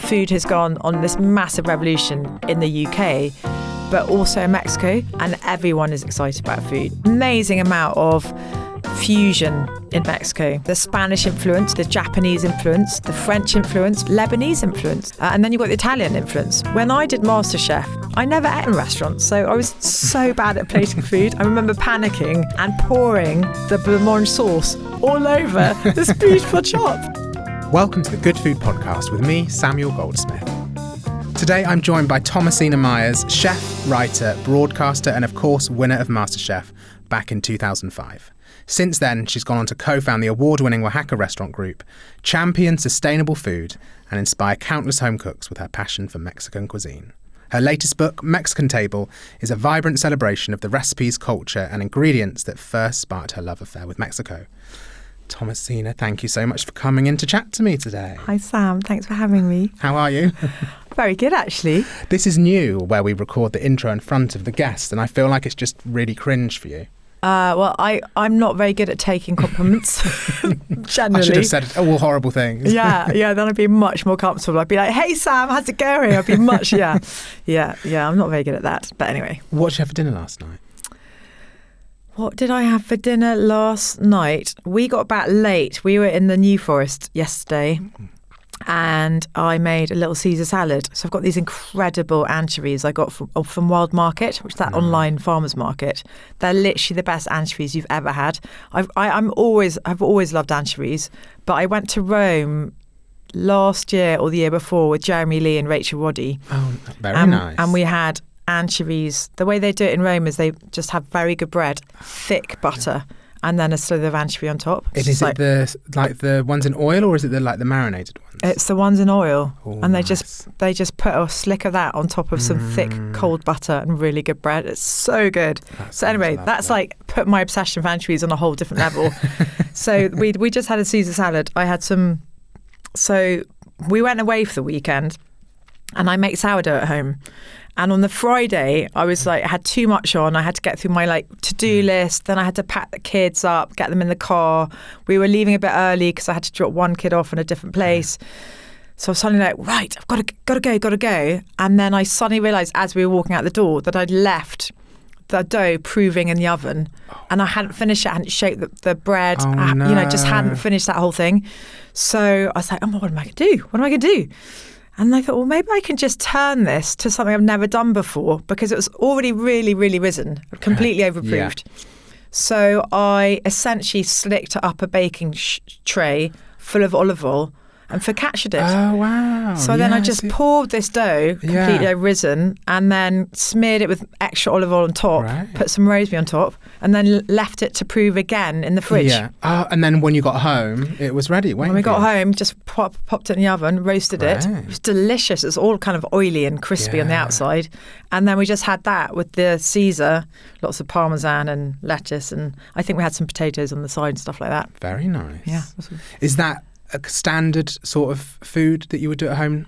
food has gone on this massive revolution in the UK, but also in Mexico, and everyone is excited about food. Amazing amount of fusion in Mexico. The Spanish influence, the Japanese influence, the French influence, Lebanese influence, and then you've got the Italian influence. When I did MasterChef, I never ate in restaurants, so I was so bad at plating food. I remember panicking and pouring the blancmange sauce all over this beautiful chop. Welcome to the Good Food Podcast with me, Samuel Goldsmith. Today I'm joined by Thomasina Miers, chef, writer, broadcaster and of course winner of MasterChef back in 2005. Since then, she's gone on to co-found the award-winning Wahaca restaurant group, champion sustainable food and inspire countless home cooks with her passion for Mexican cuisine. Her latest book, Mexican Table, is a vibrant celebration of the recipes, culture and ingredients that first sparked her love affair with Mexico. Thomasina, thank you so much for coming in to chat to me today. Hi Sam, thanks for having me. How are you? Very good, actually. This is new, where we record the intro in front of the guest, and I feel like it's just really cringe for you. Well, I'm not very good at taking compliments, generally. I should have said all horrible things. Yeah, then I'd be much more comfortable. I'd be like, hey Sam, how's it going? I'd be much, yeah, I'm not very good at that. But anyway. What did you have for dinner last night? What did I have for dinner last night? We got back late. We were in the New Forest yesterday. And I made a little Caesar salad. So I've got these incredible anchovies I got from Wild Market, which is that online farmers market. They're literally the best anchovies you've ever had. I've always loved anchovies, but I went to Rome last year or the year before with Jeremy Lee and Rachel Roddy. Oh, very nice. And we had anchovies. The way they do it in Rome is they just have very good bread, thick butter, and then a slither of anchovy on top. Is it the ones in oil, or is it the marinated ones? It's the ones in oil, and nice. they just put a slick of that on top of some thick cold butter and really good bread. It's so good. So anyway, that's like put my obsession for anchovies on a whole different level. So we just had a Caesar salad. I had some. So we went away for the weekend, and I make sourdough at home. And on the Friday, I was I had too much on. I had to get through my to-do list. Then I had to pack the kids up, get them in the car. We were leaving a bit early because I had to drop one kid off in a different place. So I was suddenly right, I've got to go. And then I suddenly realised as we were walking out the door that I'd left the dough proving in the oven, and I hadn't finished it. I hadn't shaped the bread. Just hadn't finished that whole thing. So I was like, what am I going to do? And I thought, well, maybe I can just turn this to something I've never done before, because it was already really, really risen, completely overproofed. Yeah. So I essentially slicked up a baking tray full of olive oil and focacciaed it. Oh, wow. So then I just poured this dough, completely risen, and then smeared it with extra olive oil on top, put some rosemary on top, and then left it to prove again in the fridge. Yeah. And then when you got home, it was ready, When we got home, just popped it in the oven, roasted it. It was delicious. It was all kind of oily and crispy on the outside. And then we just had that with the Caesar, lots of Parmesan and lettuce, and I think we had some potatoes on the side and stuff like that. Very nice. Yeah. Is that a standard sort of food that you would do at home?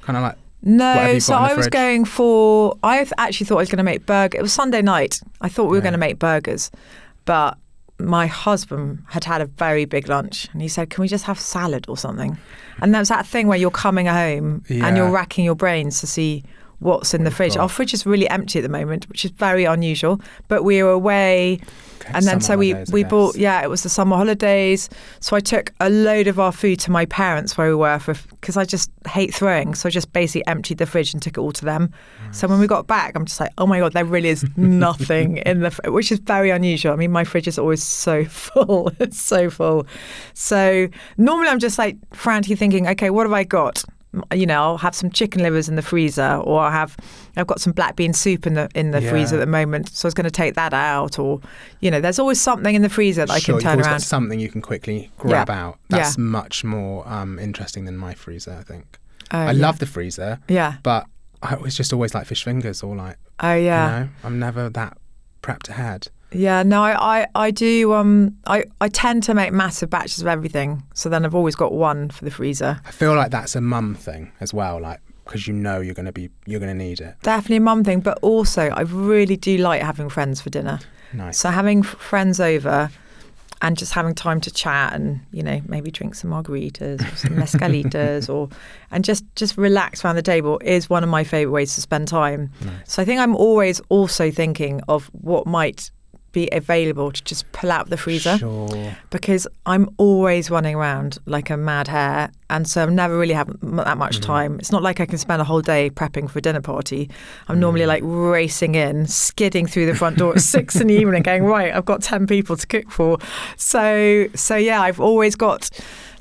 Kind of like no, so I was going for, I actually thought I was going to make burgers. It was Sunday night. I thought we were going to make burgers, but my husband had a very big lunch and he said, can we just have salad or something? And there was that thing where you're coming home and you're racking your brains to see what's in the fridge. Our fridge is really empty at the moment, which is very unusual, but we were away. And then so we bought, it was the summer holidays. So I took a load of our food to my parents where we were because I just hate throwing. So I just basically emptied the fridge and took it all to them. Nice. So when we got back, I'm just like, oh my God, there really is nothing in the fridge, which is very unusual. I mean, my fridge is always so full. It's so full. So normally I'm just frantically thinking, okay, what have I got? I'll have some chicken livers in the freezer, or I've got some black bean soup in the freezer at the moment, so I was going to take that out, or there's always something in the freezer that I can turn around. Got something you can quickly grab out. That's much more interesting than my freezer, I think. I love the freezer, but I was just always like fish fingers or I'm never that prepped ahead. Yeah, no, I do. I tend to make massive batches of everything, so then I've always got one for the freezer. I feel like that's a mum thing as well, because you're going to need it. Definitely a mum thing, but also I really do like having friends for dinner. Nice. So having friends over, and just having time to chat and, you know, maybe drink some margaritas or some mezcalitas and just relax around the table is one of my favourite ways to spend time. Nice. So I think I'm always also thinking of what might be available to just pull out of the freezer. Sure. Because I'm always running around like a mad hare, and so I'm never really having that much time. It's not like I can spend a whole day prepping for a dinner party. I'm normally like racing in, skidding through the front door at 6 in the evening going, right, I've got 10 people to cook for. So yeah, I've always got,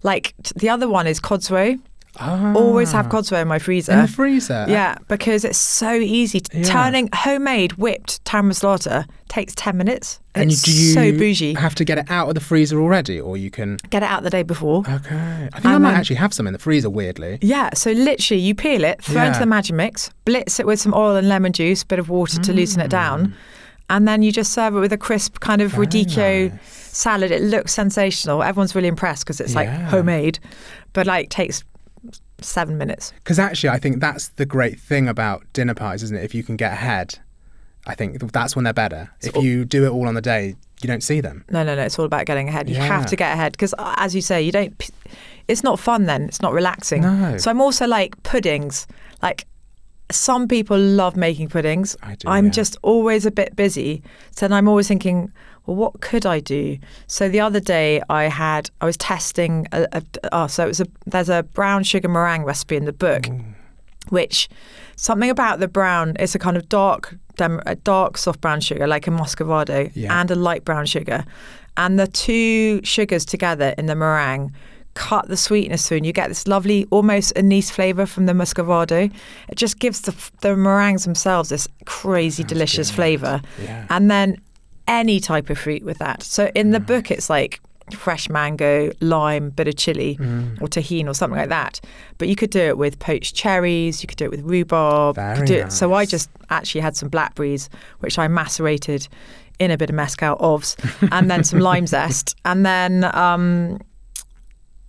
like, the other one is codswell. Always have codswell in my freezer. In the freezer? Yeah, because it's so easy. Turning homemade whipped taramasalata takes 10 minutes. And it's do you so bougie. have to get it out of the freezer already, or you can get it out the day before? Okay. I think I might actually have some in the freezer, weirdly. Yeah, so literally you peel it, throw it into the Magimix, blitz it with some oil and lemon juice, bit of water to loosen it down, and then you just serve it with a crisp kind of radicchio salad. It looks sensational. Everyone's really impressed because it's like homemade, but like takes 7 minutes. Because actually, I think that's the great thing about dinner parties, isn't it? If you can get ahead, I think that's when they're better. If you do it all on the day, you don't see them. No. It's all about getting ahead. You have to get ahead because, as you say, it's not fun then. It's not relaxing. No. So I'm also like puddings. Like, some people love making puddings. I'm just always a bit busy. So then I'm always thinking, well, what could I do? So the other day I was testing there's a brown sugar meringue recipe in the book, which something about the brown, it's a kind of dark soft brown sugar, like a muscovado, and a light brown sugar. And the two sugars together in the meringue cut the sweetness through, and you get this lovely, almost anise flavour from the muscovado. It just gives the meringues themselves this crazy delicious flavour. Yeah. And then any type of fruit with that. So in the book, it's like fresh mango, lime, bit of chili, or tahini or something like that. But you could do it with poached cherries. You could do it with rhubarb. Nice. So I just actually had some blackberries, which I macerated in a bit of mezcal ovs, and then some lime zest. And then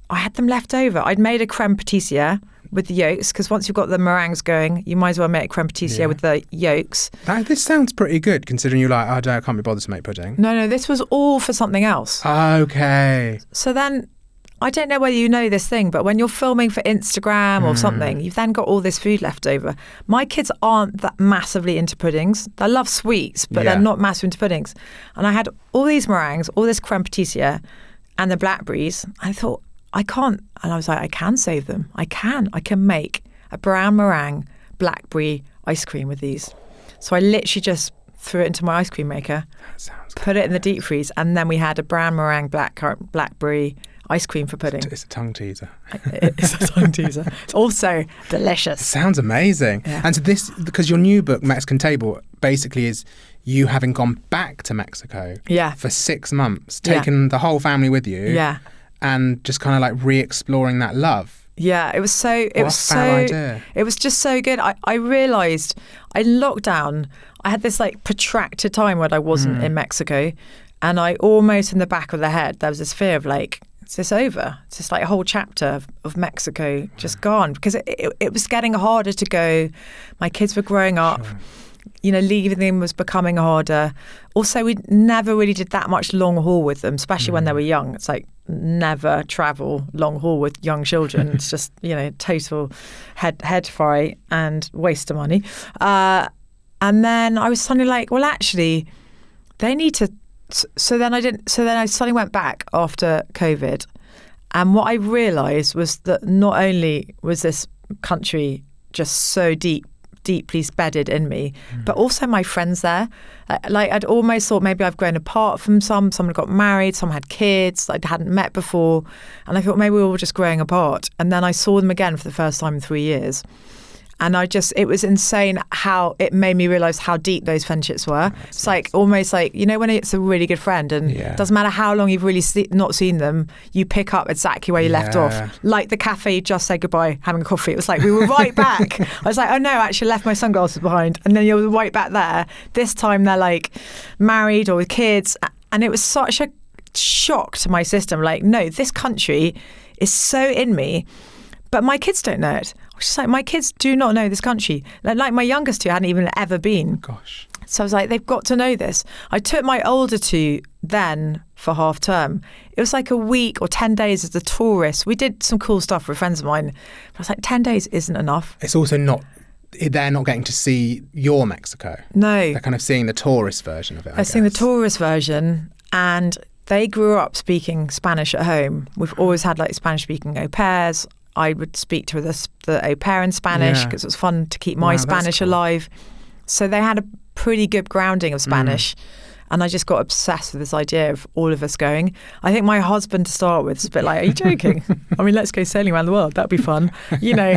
I had them left over. I'd made a creme patissiere with the yolks, because once you've got the meringues going, you might as well make creme patissiere with the yolks. This sounds pretty good, considering you're like, I can't be bothered to make pudding. No, this was all for something else. Okay. So then, I don't know whether you know this thing, but when you're filming for Instagram or something, you've then got all this food left over. My kids aren't that massively into puddings. They love sweets, but they're not massive into puddings. And I had all these meringues, all this creme patissiere, and the blackberries. I thought, I can't. And I was like, I can save them. I can make a brown meringue blackberry ice cream with these. So I literally just threw it into my ice cream maker, put it in the deep freeze, and then we had a brown meringue blackberry ice cream for pudding. It's a tongue teaser. It's a tongue teaser. It's also delicious. Sounds amazing. Yeah. And so this, because your new book, Mexican Table, basically is you having gone back to Mexico for 6 months, taken the whole family with you. Yeah. And just kind of like re-exploring that love. Yeah, it was just so good. I realised in lockdown, I had this like protracted time when I wasn't in Mexico, and I almost in the back of the head, there was this fear of like, is this over? It's just like a whole chapter of Mexico just gone, because it was getting harder to go. My kids were growing up. Sure. You know, leaving them was becoming harder. Also, we never really did that much long haul with them, especially when they were young. It's like never travel long haul with young children. It's just, you know, total head fry and waste of money. And then I was suddenly like, well, actually, they need to. So then I suddenly went back after COVID, and what I realised was that not only was this country just so deeply bedded in me, but also my friends there. Like I'd almost thought maybe I've grown apart from some had got married, some had kids I hadn't met before, and I thought maybe we were all just growing apart. And then I saw them again for the first time in 3 years. And it was insane how it made me realise how deep those friendships were. It's like almost like, you know, when it's a really good friend and it doesn't matter how long you've really not seen them, you pick up exactly where you left off. Like the cafe, you just said goodbye, having a coffee. It was like we were right back. I was like, oh no, I actually left my sunglasses behind. And then you're right back there. This time they're like married or with kids. And it was such a shock to my system. Like, no, this country is so in me. But my kids don't know it. I was just like, my kids do not know this country. Like my youngest two hadn't even ever been. Gosh. So I was like, they've got to know this. I took my older two then for half term. It was like a week or 10 days as a tourist. We did some cool stuff with friends of mine. But I was like, 10 days isn't enough. It's also not, they're not getting to see your Mexico. No. They're kind of seeing the tourist version of it, I guess. Seeing the tourist version, and they grew up speaking Spanish at home. We've always had like Spanish-speaking au pairs. I would speak to the au pair in Spanish because it was fun to keep my Spanish alive. So they had a pretty good grounding of Spanish. And I just got obsessed with this idea of all of us going. I think my husband, to start with, was a bit like, are you joking? I mean, let's go sailing around the world. That'd be fun, you know.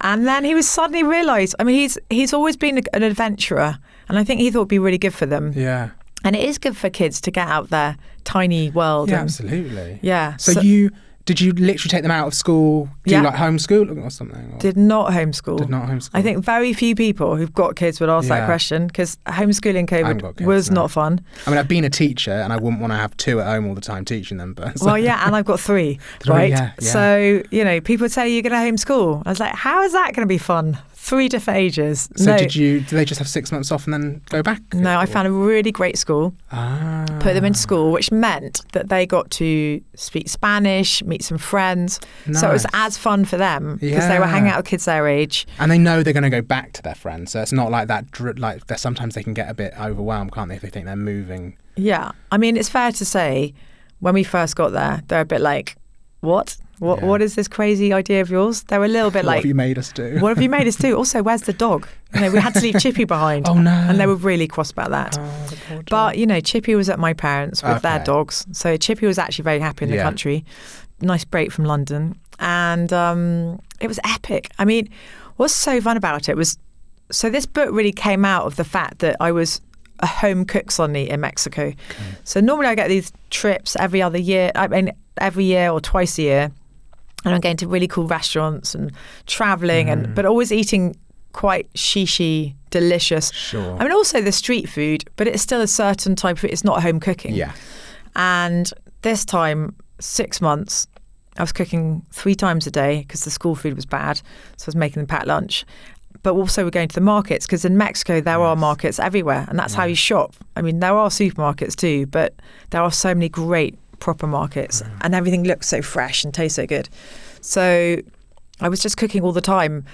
And then he was suddenly realised, I mean, he's always been an adventurer. And I think he thought it'd be really good for them. Yeah. And it is good for kids to get out their tiny world. Yeah, absolutely. Yeah. So did you literally take them out of school? Do you like homeschooling or something? Or? Did not homeschool. Did not homeschool. I think very few people who've got kids would ask that question, because homeschooling COVID was not fun. I mean, I've been a teacher and I wouldn't want to have two at home all the time teaching them. But Well, yeah, and I've got three, right? Yeah. So, you know, people would say, you're going to homeschool. I was like, how is that going to be fun? 3 different ages. So did they just have 6 months off and then go back? No, I found a really great school, put them into school, which meant that they got to speak Spanish, meet some friends. Nice. So it was as fun for them because they were hanging out with kids their age. And they know they're going to go back to their friends. So it's not like that, like sometimes they can get a bit overwhelmed, can't they, if they think they're moving? Yeah. I mean, it's fair to say when we first got there, they're a bit like, what? What is this crazy idea of yours? They were a little bit like, what have you made us do? What have you made us do? Also, where's the dog? You know, we had to leave Chippy behind. Oh, no. And they were really cross about that. Oh, the poor dog. But, you know, Chippy was at my parents with their dogs. So Chippy was actually very happy in the country. Nice break from London. And it was epic. I mean, what's so fun about it was, so this book really came out of the fact that I was a home cook suddenly in Mexico. Okay. So normally I get these trips every other year. I mean, every year or twice a year. And I'm going to really cool restaurants and travelling, but always eating quite shishy, delicious. Sure. I mean, also the street food, but it's still a certain type of food. It's not home cooking. Yeah. And this time, 6 months, I was cooking 3 times a day because the school food was bad. So I was making them packed lunch. But also we're going to the markets, because in Mexico there are markets everywhere, and that's how you shop. I mean, there are supermarkets too, but there are so many great proper markets, and everything looks so fresh and tastes so good. So I was just cooking all the time,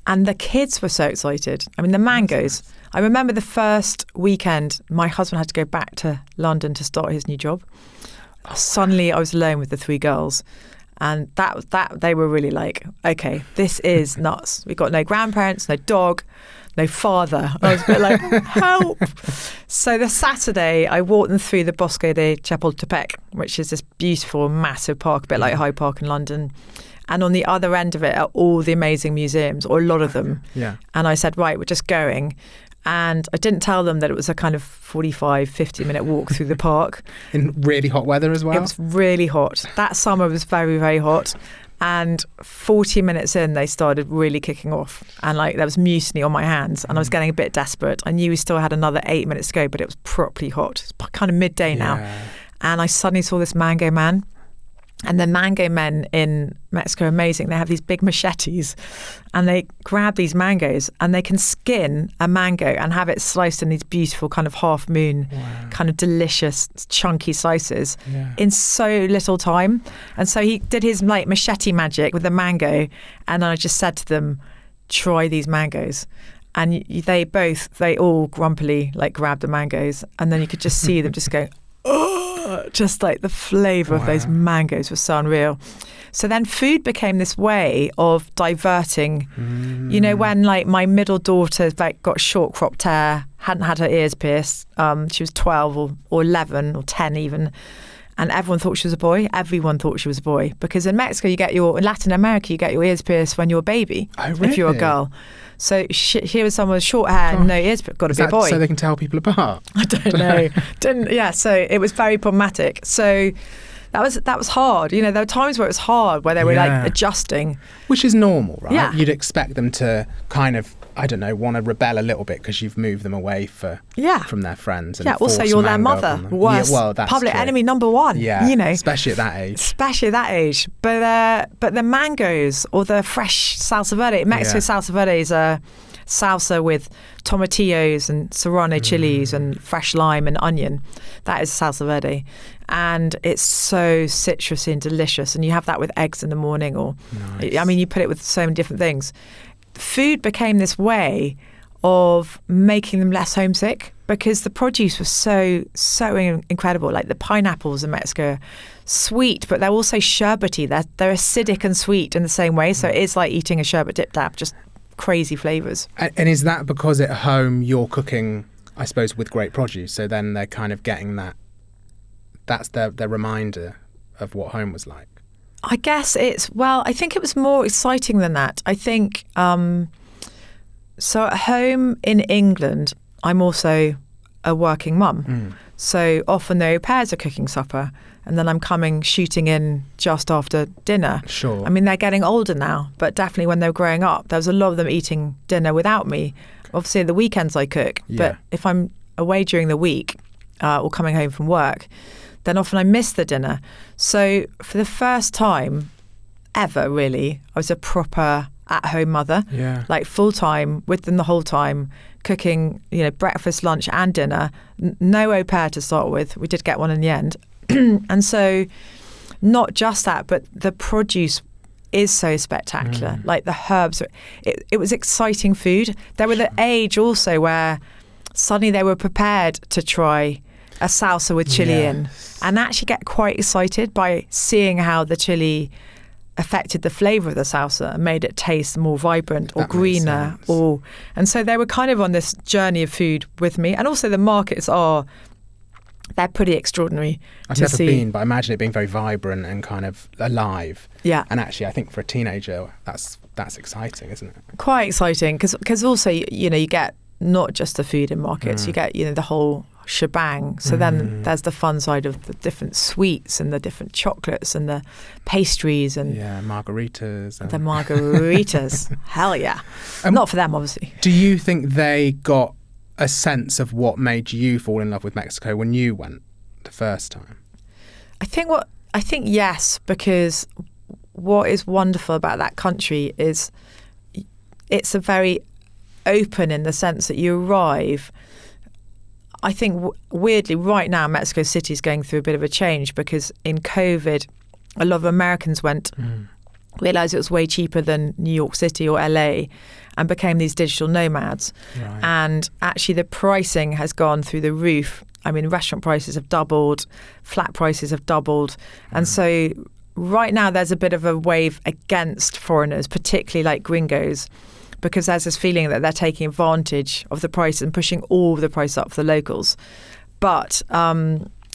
and the kids were so excited. I mean, the mangoes. I remember the first weekend my husband had to go back to London to start his new job. Suddenly I was alone with the 3 girls, and that they were really like, okay, this is nuts. We got no grandparents, no dog, no father. I was a bit like, help. So the Saturday, I walked them through the Bosque de Chapultepec, which is this beautiful, massive park, a bit like Hyde Park in London. And on the other end of it are all the amazing museums, or a lot of them. Yeah. And I said, right, we're just going. And I didn't tell them that it was a kind of 45, 50-minute walk through the park. In really hot weather as well? It was really hot. That summer was very, very hot. And 40 minutes in, they started really kicking off. And like there was mutiny on my hands, and I was getting a bit desperate. I knew we still had another 8 minutes to go, but it was properly hot. It's kind of midday now. And I suddenly saw this mango man. And the mango men in Mexico are amazing. They have these big machetes, and they grab these mangoes, and they can skin a mango and have it sliced in these beautiful kind of half moon, kind of delicious chunky slices in so little time. And so he did his like machete magic with the mango, and I just said to them, try these mangoes. And they all grumpily like grabbed the mangoes, and then you could just see them just go, oh, just like the flavour of those mangoes was so unreal. So then food became this way of diverting. You know, when like my middle daughter like got short cropped hair, hadn't had her ears pierced, she was 12 or 11 or 10 even, and everyone thought she was a boy. Everyone thought she was a boy, because in Mexico in Latin America you get your ears pierced when you're a baby. Oh, really? If you're a girl. So here was someone with short hair and no ears, but got to be a boy. So they can tell people apart? I don't know. So it was very problematic. So that was hard. You know, there were times where it was hard, where they were like adjusting. Which is normal, right? Yeah. You'd expect them to kind of, I don't know, want to rebel a little bit because you've moved them away from their friends. And also you're their mother. Worse. Yeah, well, that's public true. enemy number 1. Yeah, you know, especially at that age. But the mangoes or the fresh salsa verde. Mexico salsa verde is a salsa with tomatillos and serrano chilies and fresh lime and onion. That is salsa verde. And it's so citrusy and delicious. And you have that with eggs in the morning, or, nice. I mean, you put it with so many different things. Food became this way of making them less homesick because the produce was so incredible. Like the pineapples in Mexico are sweet, but they're also sherbety. They're acidic and sweet in the same way. So it's like eating a sherbet dip dab, just crazy flavours. And is that because at home you're cooking, I suppose, with great produce? So then they're kind of getting that's their reminder of what home was like. I guess I think it was more exciting than that. I think, so at home in England, I'm also a working mum. So often the au pairs are cooking supper and then I'm shooting in just after dinner. Sure. I mean, they're getting older now, but definitely when they were growing up, there was a lot of them eating dinner without me. Obviously, the weekends I cook, but if I'm away during the week or coming home from work, then often I miss the dinner. So for the first time ever, really, I was a proper at-home mother, like full-time with them the whole time, cooking, breakfast, lunch and dinner. No au pair to start with. We did get one in the end. And so not just that, but the produce is so spectacular. Like the herbs, it was exciting food. They were the age also where suddenly they were prepared to try a salsa with chili in and actually get quite excited by seeing how the chili affected the flavour of the salsa and made it taste more vibrant or greener. And so they were kind of on this journey of food with me. And also the markets they're pretty extraordinary. I've never been, but I imagine it being very vibrant and kind of alive. Yeah. And actually, I think for a teenager, that's exciting, isn't it? Quite exciting because also, you get not just the food in markets, you get, the whole shebang. So then there's the fun side of the different sweets and the different chocolates and the pastries and margaritas. The margaritas. Hell yeah. Not for them, obviously. Do you think they got a sense of what made you fall in love with Mexico when you went the first time? I think yes, because what is wonderful about that country is it's a very open in the sense that you arrive. I think weirdly right now Mexico City is going through a bit of a change because in COVID a lot of Americans went, realised it was way cheaper than New York City or LA and became these digital nomads. Right. And actually the pricing has gone through the roof. I mean, restaurant prices have doubled, flat prices have doubled. And so right now there's a bit of a wave against foreigners, particularly like gringos, because there's this feeling that they're taking advantage of the price and pushing all the price up for the locals. But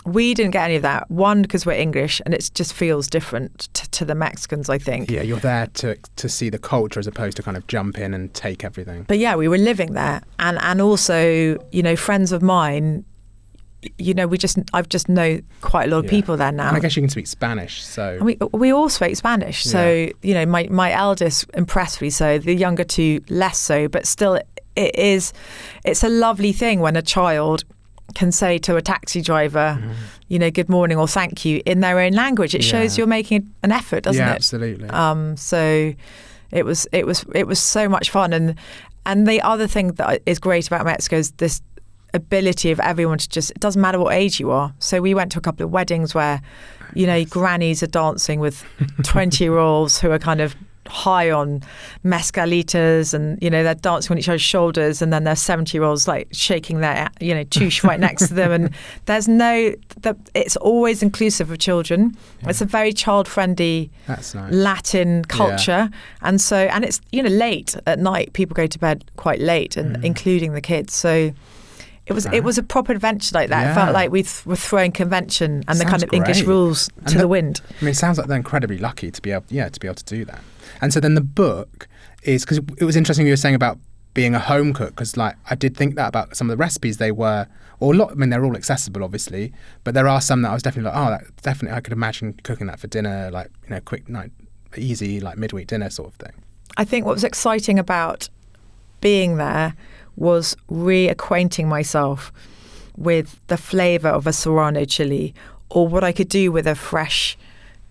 we didn't get any of that. One, because we're English and it just feels different to the Mexicans, I think. Yeah, you're there to see the culture as opposed to kind of jump in and take everything. But yeah, we were living there. And also, friends of mine, I've just know quite a lot of people there now. And I guess you can speak Spanish, so... And we all speak Spanish. So, my eldest impressively so, the younger two less so, but still it's a lovely thing when a child can say to a taxi driver, good morning or thank you in their own language. It shows you're making an effort, doesn't it? Yeah, absolutely. So it was so much fun. And the other thing that is great about Mexico is this ability of everyone to it doesn't matter what age you are. So we went to a couple of weddings where, grannies are dancing with 20-year-olds who are kind of high on mezcalitas and, they're dancing on each other's shoulders, and then there's 70-year-olds like shaking their, touche right next to them. And there's it's always inclusive of children. Yeah. It's a very child-friendly That's nice. Latin culture. Yeah. And so, and it's, late at night, people go to bed quite late, and including the kids. So it was a proper adventure like that. Yeah. It felt like we were throwing convention and the kind of English rules to the wind. I mean, it sounds like they're incredibly lucky to be able to do that. And so then the book is, because it was interesting you were saying about being a home cook, because like I did think that about some of the recipes. They were, or a lot, I mean, they're all accessible obviously, but there are some that I was definitely like, that definitely I could imagine cooking that for dinner, like, quick night, easy, like midweek dinner sort of thing. I think what was exciting about being there was reacquainting myself with the flavour of a serrano chili, or what I could do with a fresh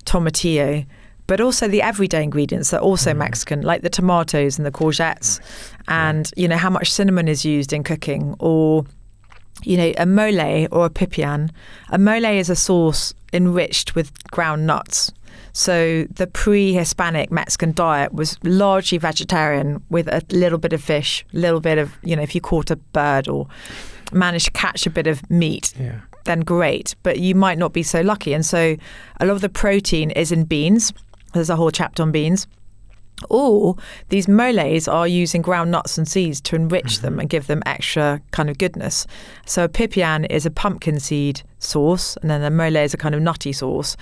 tomatillo, but also the everyday ingredients that are also Mexican, like the tomatoes and the courgettes, and how much cinnamon is used in cooking, or a mole or a pipián. A mole is a sauce enriched with ground nuts. So the pre-Hispanic Mexican diet was largely vegetarian, with a little bit of fish, a little bit of, if you caught a bird or managed to catch a bit of meat, then great. But you might not be so lucky. And so a lot of the protein is in beans. There's a whole chapter on beans. Or these moles are using ground nuts and seeds to enrich them and give them extra kind of goodness. So a pipián is a pumpkin seed sauce, and then a mole is a kind of nutty sauce.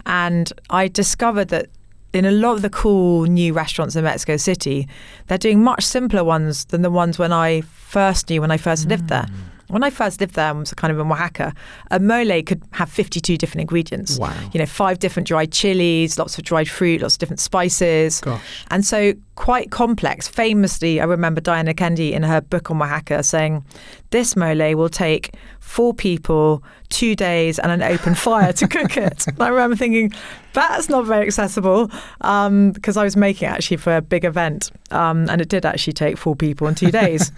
And I discovered that in a lot of the cool new restaurants in Mexico City, they're doing much simpler ones than the ones when I first lived there. When I first lived there and was kind of in Wahaca, a mole could have 52 different ingredients. Wow. 5 different dried chilies, lots of dried fruit, lots of different spices. Gosh. And so quite complex. Famously, I remember Diana Kendi in her book on Wahaca saying, this mole will take 4 people, 2 days and an open fire to cook it. And I remember thinking, that's not very accessible, because I was making it actually for a big event. And it did actually take 4 people and 2 days.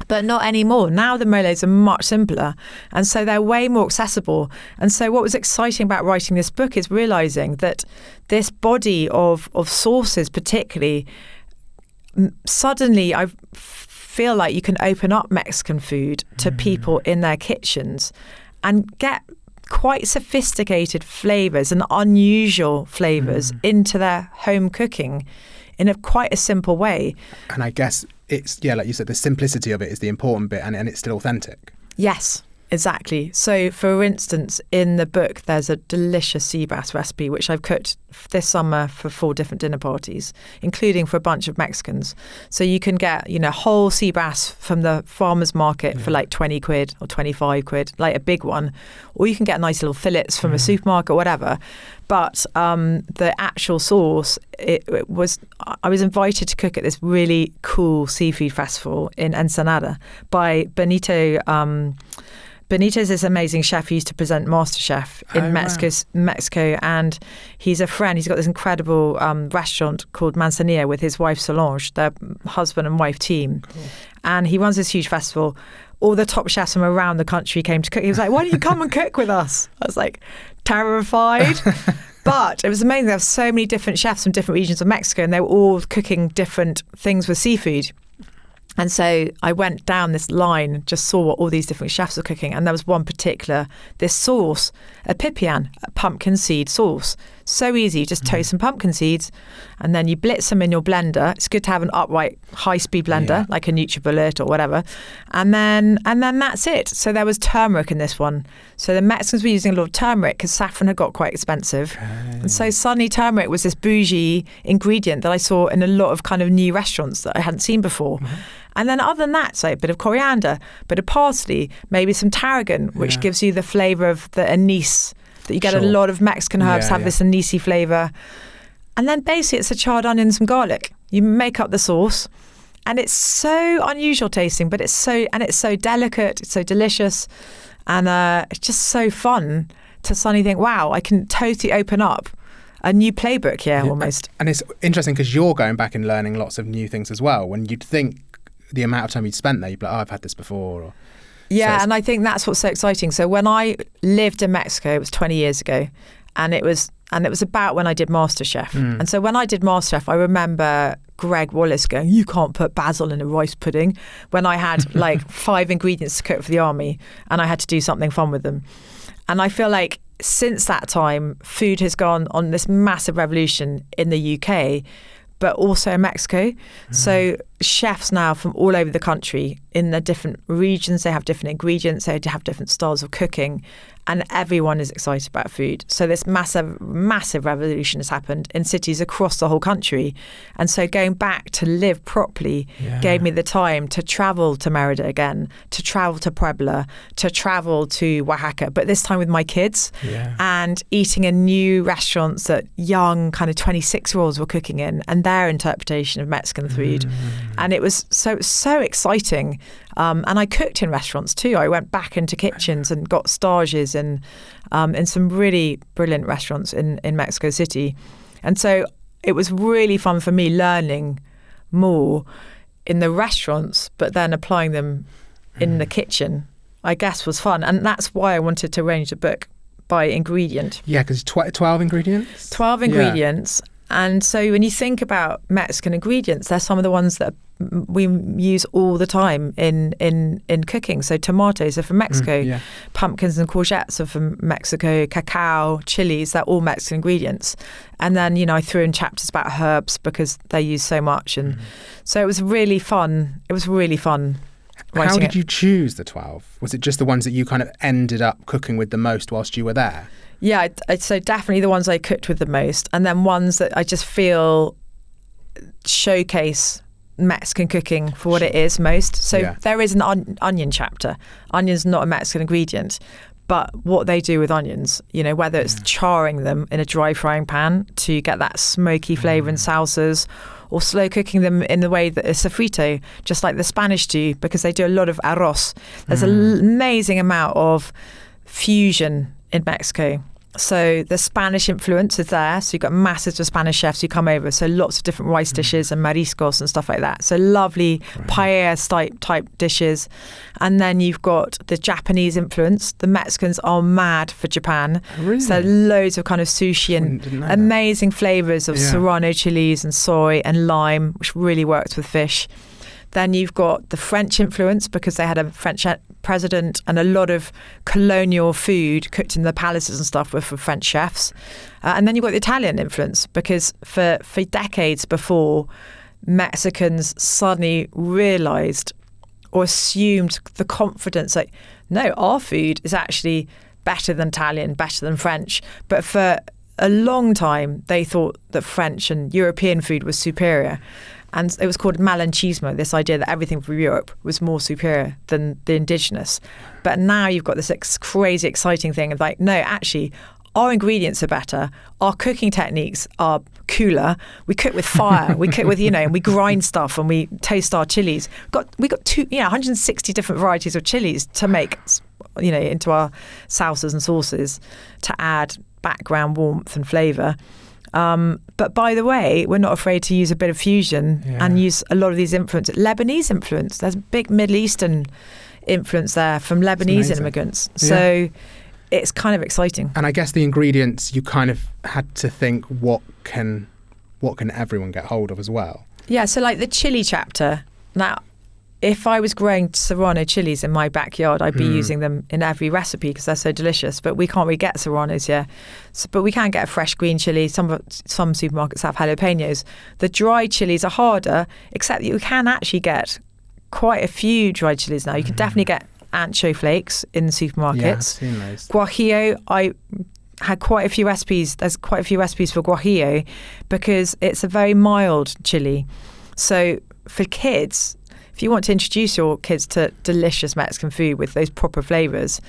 But not anymore. Now the moles are much simpler, and so they're way more accessible. And so what was exciting about writing this book is realizing that this body of sauces, particularly, suddenly I feel like you can open up Mexican food to people in their kitchens and get quite sophisticated flavors and unusual flavors into their home cooking in quite a simple way. And I guess it's, like you said, the simplicity of it is the important bit, and it's still authentic. Yes, exactly. So, for instance, in the book, there's a delicious sea bass recipe, which I've cooked this summer for 4 different dinner parties, including for a bunch of Mexicans. So you can get, whole sea bass from the farmer's market for like 20 quid or 25 quid, like a big one. Or you can get nice little fillets from a supermarket or whatever. But the actual sauce, I was invited to cook at this really cool seafood festival in Ensenada by Benito. Benito's this amazing chef who used to present MasterChef in Mexico, and he's a friend. He's got this incredible restaurant called Manzanilla with his wife Solange, their husband and wife team. Cool. And he runs this huge festival. All the top chefs from around the country came to cook. He was like, why don't you come and cook with us? I was like, terrified. But it was amazing. There were so many different chefs from different regions of Mexico, and they were all cooking different things with seafood. And so I went down this line, just saw what all these different chefs were cooking. And there was one particular, this sauce, a pipián, a pumpkin seed sauce. So easy, just toast some pumpkin seeds and then you blitz them in your blender. It's good to have an upright high-speed blender, like a NutriBullet or whatever. And then that's it. So there was turmeric in this one. So the Mexicans were using a lot of turmeric because saffron had got quite expensive. Okay. And so suddenly turmeric was this bougie ingredient that I saw in a lot of kind of new restaurants that I hadn't seen before. Mm-hmm. And then other than that, so a bit of coriander, a bit of parsley, maybe some tarragon, which gives you the flavour of the anise. That you get a lot of Mexican herbs have this anisey flavour. And then basically it's a charred onion and some garlic. You make up the sauce and it's so unusual tasting, but it's so delicate, it's so delicious. And it's just so fun to suddenly think, wow, I can totally open up a new playbook here almost. And it's interesting because you're going back and learning lots of new things as well. When you'd think the amount of time you'd spent there, you'd be like, oh, I've had this before. Or, yeah, and I think that's what's so exciting. So when I lived in Mexico, it was 20 years ago, and it was about when I did MasterChef. And so when I did MasterChef, I remember Greg Wallace going, you can't put basil in a rice pudding, when I had like 5 ingredients to cook for the army and I had to do something fun with them. And I feel like since that time, food has gone on this massive revolution in the UK, but also in Mexico. So chefs now from all over the country, in the different regions, they have different ingredients, they have different styles of cooking, and everyone is excited about food. So this massive, massive revolution has happened in cities across the whole country. And so going back to live properly gave me the time to travel to Merida again, to travel to Puebla, to travel to Wahaca, but this time with my kids and eating in new restaurants that young kind of 26-year-olds were cooking in and their interpretation of Mexican food. And it was so exciting. And I cooked in restaurants too. I went back into kitchens and got stages in some really brilliant restaurants in Mexico City. And so it was really fun for me learning more in the restaurants, but then applying them in the kitchen, I guess, was fun. And that's why I wanted to arrange a book by ingredient. Yeah, because 12 ingredients? 12 ingredients. And so when you think about Mexican ingredients, they're some of the ones that we use all the time in cooking. So tomatoes are from Mexico, pumpkins and courgettes are from Mexico, cacao, chilies, they're all Mexican ingredients. And then, I threw in chapters about herbs because they use so much. And so it was really fun. It was really fun. How did you choose the 12? Was it just the ones that you kind of ended up cooking with the most whilst you were there? Yeah, I'd say definitely the ones I cooked with the most, and then ones that I just feel showcase Mexican cooking for what it is most. So there is an onion chapter. Onion's not a Mexican ingredient, but what they do with onions, whether it's charring them in a dry frying pan to get that smoky flavour in salsas, or slow cooking them in the way that a sofrito, just like the Spanish do, because they do a lot of arroz. There's an amazing amount of fusion in Mexico. So the Spanish influence is there. So you've got masses of Spanish chefs who come over. So lots of different rice dishes and mariscos and stuff like that. So lovely paella type dishes. And then you've got the Japanese influence. The Mexicans are mad for Japan. Really? So loads of kind of sushi and amazing flavours of serrano chilies and soy and lime, which really works with fish. Then you've got the French influence because they had a French president, and a lot of colonial food cooked in the palaces and stuff were for French chefs. And then you've got the Italian influence because for decades before, Mexicans suddenly realised or assumed the confidence that, no, our food is actually better than Italian, better than French. But for a long time, they thought that French and European food was superior. And it was called malinchismo, this idea that everything from Europe was more superior than the indigenous. But now you've got this crazy exciting thing of like, no, actually, our ingredients are better. Our cooking techniques are cooler. We cook with fire. We cook with, and we grind stuff and we toast our chilies. We got 160 different varieties of chilies to make, into our salsas and sauces to add background warmth and flavour. But by the way, we're not afraid to use a bit of fusion and use a lot of these influences. Lebanese influence. There's a big Middle Eastern influence there from Lebanese immigrants. So it's kind of exciting. And I guess the ingredients, you kind of had to think, what can everyone get hold of as well? Yeah, so like the chili chapter. Now, if I was growing serrano chilies in my backyard, I'd be using them in every recipe because they're so delicious. But we can't really get serranos here. But we can get a fresh green chili. Some supermarkets have jalapenos. The dry chilies are harder, except that you can actually get quite a few dry chilies now. You can definitely get ancho flakes in the supermarkets. Yeah, I've seen those. Guajillo, I had quite a few recipes. There's quite a few recipes for guajillo because it's a very mild chili. So for kids, if you want to introduce your kids to delicious Mexican food with those proper flavours,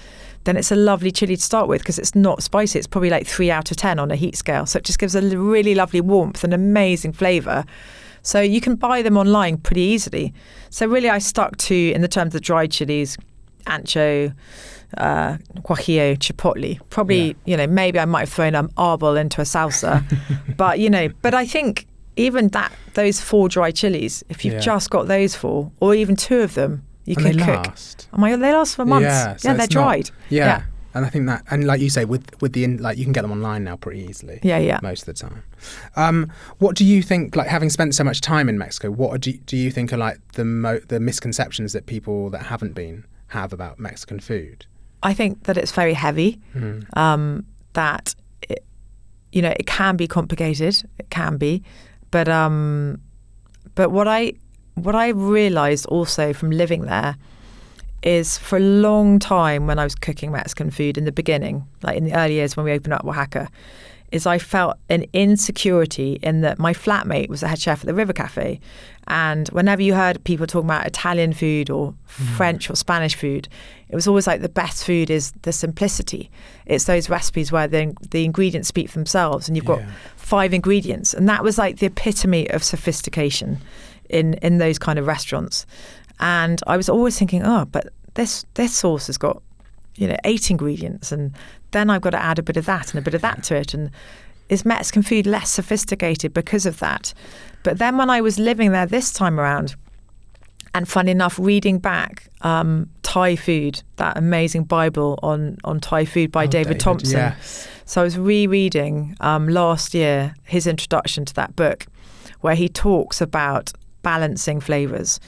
then it's a lovely chili to start with because it's not spicy. It's probably like 3 out of 10 on a heat scale. So it just gives a really lovely warmth and amazing flavour. So you can buy them online pretty easily. So really I stuck to, in the terms of dried chilies, ancho, guajillo, chipotle. Probably, maybe I might have thrown arbol into a salsa. But I think even those 4 dry chilies, if you've just got those 4, or even 2 of them, you can cook. Last. Oh my God, they last for months. So they're dried. Yeah. And I think that, and like you say, with you can get them online now pretty easily. Yeah. Most of the time. What do you think? Like, having spent so much time in Mexico, what do you think are like the misconceptions that people that haven't been have about Mexican food? I think that it's very heavy. That it can be complicated. It can be. But what I realised also from living there is for a long time when I was cooking Mexican food in the beginning, like in the early years when we opened up Wahaca, is I felt an insecurity in that my flatmate was the head chef at the River Cafe. And whenever you heard people talking about Italian food or French or Spanish food, it was always like the best food is the simplicity. It's those recipes where the ingredients speak for themselves and you've got 5 ingredients. And that was like the epitome of sophistication in those kind of restaurants. And I was always thinking, but this sauce has got 8 ingredients, and then I've got to add a bit of that and a bit of that to it. And is Mexican food less sophisticated because of that? But then when I was living there this time around, and funny enough, reading back Thai Food, that amazing Bible on Thai food by David Thompson. Yes. So I was rereading last year his introduction to that book, where he talks about balancing flavours,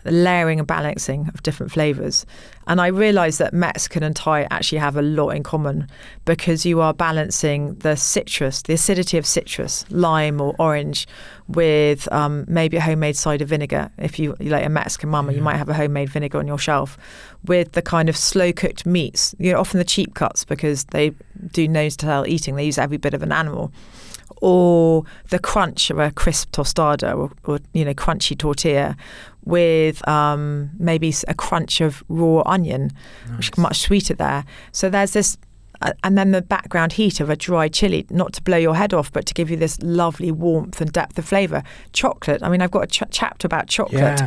the layering and balancing of different flavours. And I realised that Mexican and Thai actually have a lot in common, because you are balancing the citrus, the acidity of citrus, lime or orange, with maybe a homemade cider vinegar. If you like a Mexican mama, you might have a homemade vinegar on your shelf, with the kind of slow cooked meats, often the cheap cuts, because they do nose to tail eating. They use every bit of an animal. Or the crunch of a crisp tostada or crunchy tortilla, with maybe a crunch of raw onion, which is much sweeter there. So there's this, and then the background heat of a dry chili, not to blow your head off, but to give you this lovely warmth and depth of flavour. Chocolate. I mean, I've got a chapter about chocolate,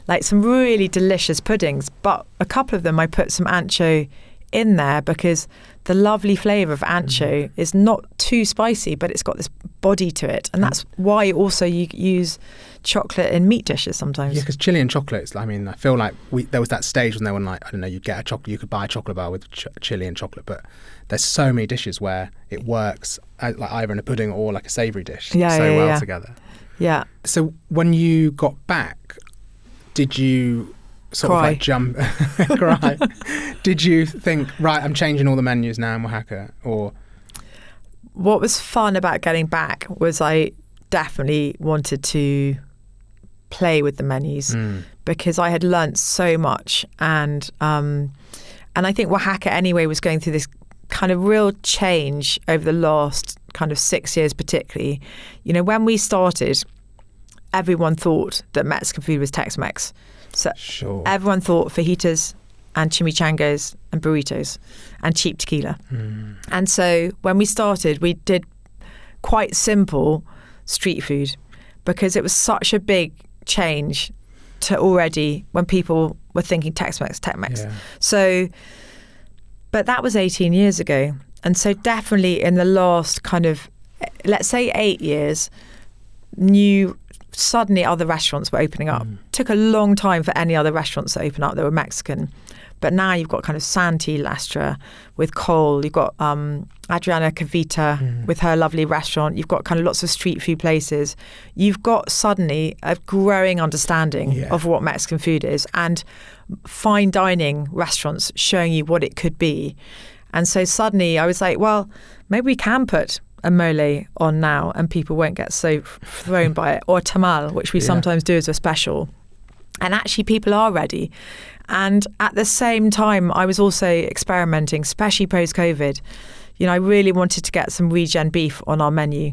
like some really delicious puddings, but a couple of them I put some ancho in there because the lovely flavour of ancho is not too spicy, but it's got this body to it. And that's why also you use chocolate in meat dishes sometimes. Yeah, because chili and chocolate, I mean, I feel like there was that stage when they were like, I don't know, you could buy a chocolate bar with chili and chocolate, but there's so many dishes where it works like either in a pudding or like a savoury dish well together. Yeah. So when you got back, did you sort of like jump, cry? Did you think, right, I'm changing all the menus now in Wahaca? Or what was fun about getting back was I definitely wanted to play with the menus because I had learnt so much, and I think Wahaca anyway was going through this kind of real change over the last kind of 6 years, particularly. When we started, everyone thought that Mexican food was Tex-Mex. So everyone thought fajitas and chimichangas and burritos and cheap tequila. And so when we started, we did quite simple street food because it was such a big change to already when people were thinking Tex-Mex. Yeah. So, but that was 18 years ago. And so definitely in the last kind of, let's say 8 years, suddenly other restaurants were opening up. Took a long time for any other restaurants to open up that were Mexican. But now you've got kind of Santi Lastra with Cole. You've got Adriana Cavita with her lovely restaurant. You've got kind of lots of street food places. You've got suddenly a growing understanding of what Mexican food is, and fine dining restaurants showing you what it could be. And so suddenly I was like, well, maybe we can put a mole on now and people won't get so thrown by it, or a tamal, which we sometimes do as a special. And actually people are ready. And at the same time, I was also experimenting, especially post-COVID. I really wanted to get some regen beef on our menu,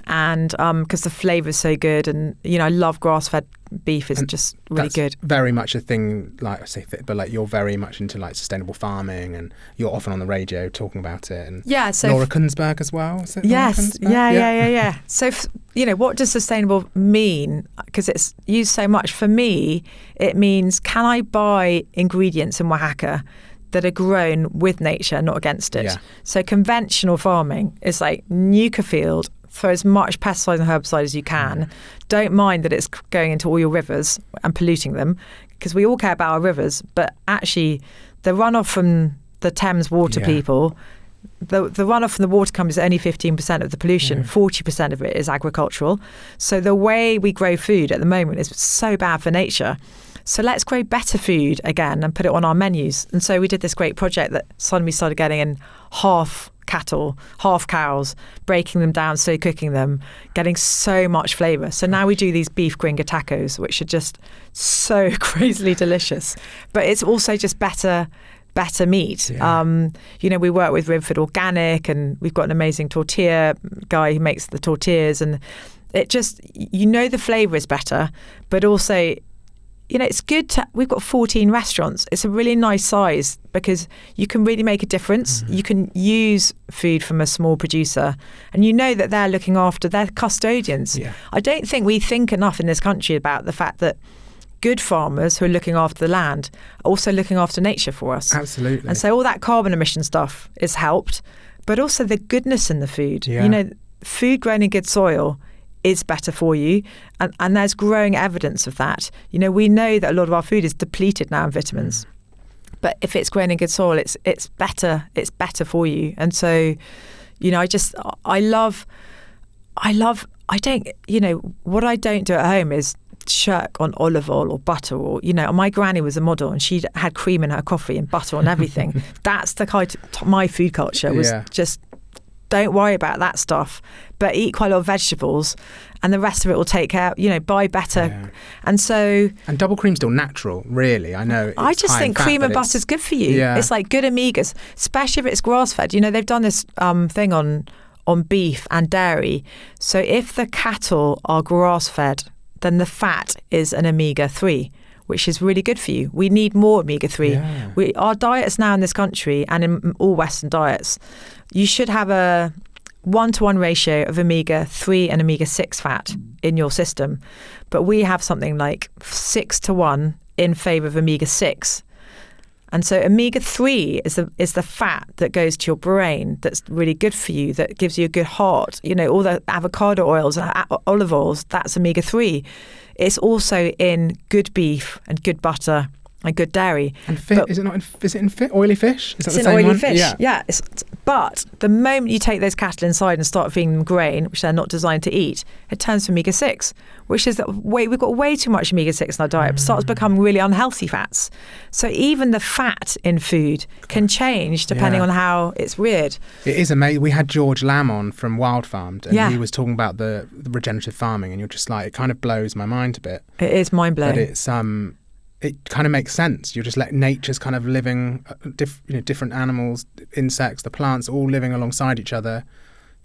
and because the flavour is so good, and I love grass-fed beef. It's just really good. Very much a thing, like I say, but like you're very much into like sustainable farming, and you're often on the radio talking about it. And so Laura Kunzberg as well. Is it yes, yeah. So what does sustainable mean? Because it's used so much. For me, it means, can I buy ingredients in Wahaca that are grown with nature, not against it? So conventional farming is like nuke a field, throw as much pesticide and herbicide as you can. Don't mind that it's going into all your rivers and polluting them, because we all care about our rivers, but actually the runoff from the Thames water people, the runoff from the water companies is only 15% of the pollution. 40% of it is agricultural. So the way we grow food at the moment is so bad for nature. So let's grow better food again and put it on our menus. And so we did this great project that suddenly we started getting in half cattle, half cows, breaking them down, slow cooking them, getting so much flavour. So now we do these beef gringa tacos, which are just so crazily delicious. But it's also just better meat. We work with Rimford Organic, and we've got an amazing tortilla guy who makes the tortillas, and it just, the flavour is better, but also it's good we've got 14 restaurants. It's a really nice size because you can really make a difference. You can use food from a small producer, and that they're looking after their custodians. I don't think we think enough in this country about the fact that good farmers who are looking after the land are also looking after nature for us. Absolutely. And so all that carbon emission stuff is helped, but also the goodness in the food. food grown in good soil is better for you, and there's growing evidence of that. We know that a lot of our food is depleted now in vitamins, but if it's grown in good soil, it's better for you. And so, what I don't do at home is shirk on olive oil or butter, or my granny was a model and she had cream in her coffee and butter on everything. That's the kind of my food culture was just don't worry about that stuff, but eat quite a lot of vegetables, and the rest of it will take care. Buy better, and double cream's still natural, really. I know. I just think cream and butter's good for you. Yeah. It's like good omegas, especially if it's grass fed. They've done this thing on beef and dairy. So if the cattle are grass fed, then the fat is an omega-3, which is really good for you. We need more omega-3. Yeah. Our diets now in this country and in all Western diets, you should have a 1-to-1 ratio of omega-3 and omega-6 fat in your system. But we have something like 6-to-1 in favour of omega-6. And so omega-3 is the fat that goes to your brain that's really good for you, that gives you a good heart. All the avocado oils and olive oils, that's omega-3. It's also in good beef and good butter and good dairy. And is it in oily fish? Is that the same oily one? Fish. Yeah. But the moment you take those cattle inside and start feeding them grain, which they're not designed to eat, it turns to omega-6, which is we've got way too much omega-6 in our diet. It starts becoming really unhealthy fats. So even the fat in food can change depending on how it's reared. It is amazing. We had George Lamb on from Wild Farmed, and he was talking about the regenerative farming, and you're just like, it kind of blows my mind a bit. It is mind-blowing. But it's it kind of makes sense. You're just like nature's kind of living, different animals, insects, the plants, all living alongside each other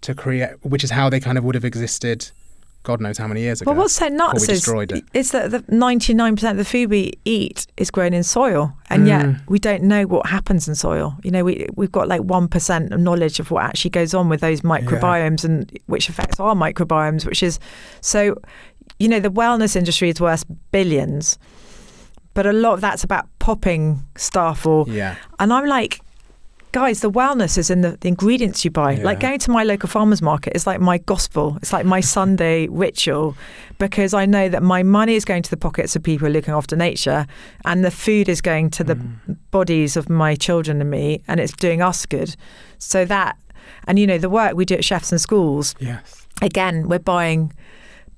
to create, which is how they kind of would have existed God knows how many years ago. Well, what's so nuts is that the 99% of the food we eat is grown in soil, and yet we don't know what happens in soil. We've got like 1% of knowledge of what actually goes on with those microbiomes and which affects our microbiomes, which is so, the wellness industry is worth billions. But a lot of that's about popping stuff and I'm like, guys, the wellness is in the ingredients you buy. Like going to my local farmer's market is like my gospel. It's like my Sunday ritual, because I know that my money is going to the pockets of people looking after nature, and the food is going to the bodies of my children and me, and it's doing us good. So that, and the work we do at chefs and schools, again, we're buying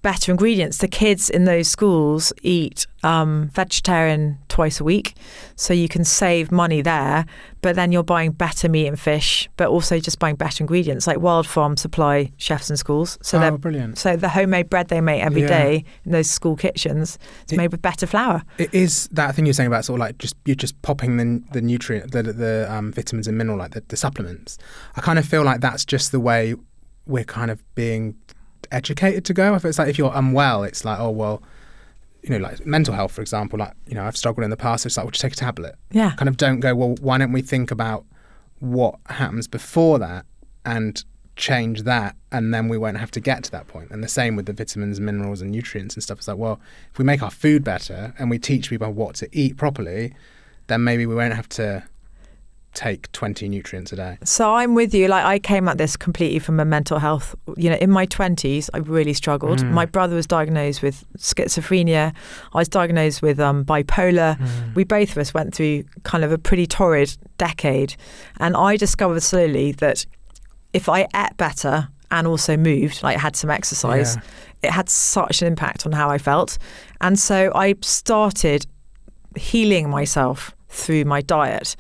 better ingredients. The kids in those schools eat vegetarian twice a week, so you can save money there, but then you're buying better meat and fish, but also just buying better ingredients. Like Wild Farm supply chefs in schools, so they're brilliant. So the homemade bread they make every day in those school kitchens is made with better flour. It is that thing you're saying about sort of like you're just popping the nutrient, the vitamins and mineral, like the supplements. I kind of feel like that's just the way we're kind of being educated to go. If it's like, if you're unwell, it's like, oh well, like mental health, for example, like I've struggled in the past, so it's like, well, just take a tablet. Kind of don't go, well, why don't we think about what happens before that and change that, and then we won't have to get to that point. And the same with the vitamins, minerals and nutrients and stuff. It's like, well, if we make our food better and we teach people what to eat properly, then maybe we won't have to take 20 nutrients a day. So I'm with you. Like, I came at this completely from a mental health. In my 20s, I really struggled. My brother was diagnosed with schizophrenia. I was diagnosed with bipolar. We both of us went through kind of a pretty torrid decade. And I discovered slowly that if I ate better and also moved, like had some exercise, it had such an impact on how I felt. And so I started healing myself through my diet,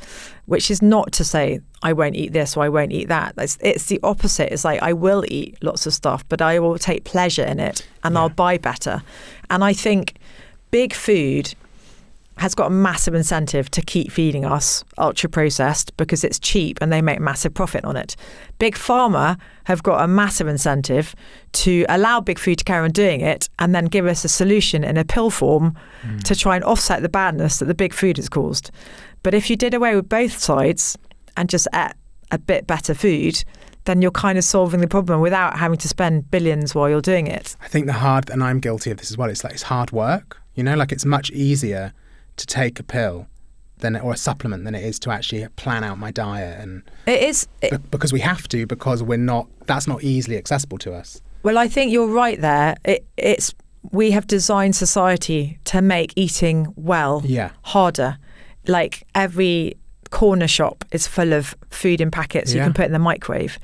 which is not to say I won't eat this or I won't eat that. It's the opposite. It's like I will eat lots of stuff, but I will take pleasure in it, and I'll buy better. And I think big food has got a massive incentive to keep feeding us ultra processed because it's cheap and they make massive profit on it. Big pharma have got a massive incentive to allow big food to carry on doing it and then give us a solution in a pill form to try and offset the badness that the big food has caused. But if you did away with both sides and just ate a bit better food, then you're kind of solving the problem without having to spend billions while you're doing it. I think and I'm guilty of this as well, it's hard work. Like, it's much easier to take a pill or a supplement than it is to actually plan out my diet. And it is because we have to, because that's not easily accessible to us. Well, I think you're right there. We have designed society to make eating well harder. Like every corner shop is full of food in packets you can put in the microwave.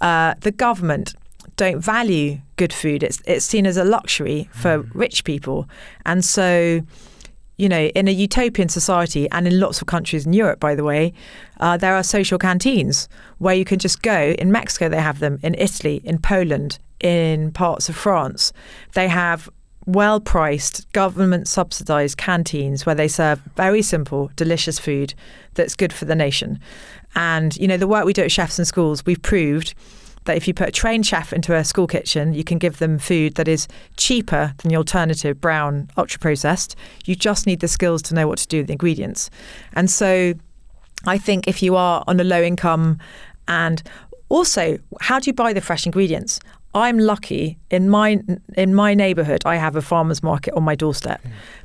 The government don't value good food. It's seen as a luxury for rich people. And so, you know, in a utopian society, and in lots of countries in Europe, by the way, there are social canteens where you can just go. In Mexico, they have them. In Italy, in Poland, in parts of France. They have well-priced, government-subsidised canteens where they serve very simple, delicious food that's good for the nation. And, you know, the work we do at Chefs in Schools, we've proved that if you put a trained chef into a school kitchen, you can give them food that is cheaper than the alternative brown, ultra-processed. You just need the skills to know what to do with the ingredients. And so I think if you are on a low income, and also, how do you buy the fresh ingredients? I'm lucky in my neighbourhood. I have a farmer's market on my doorstep,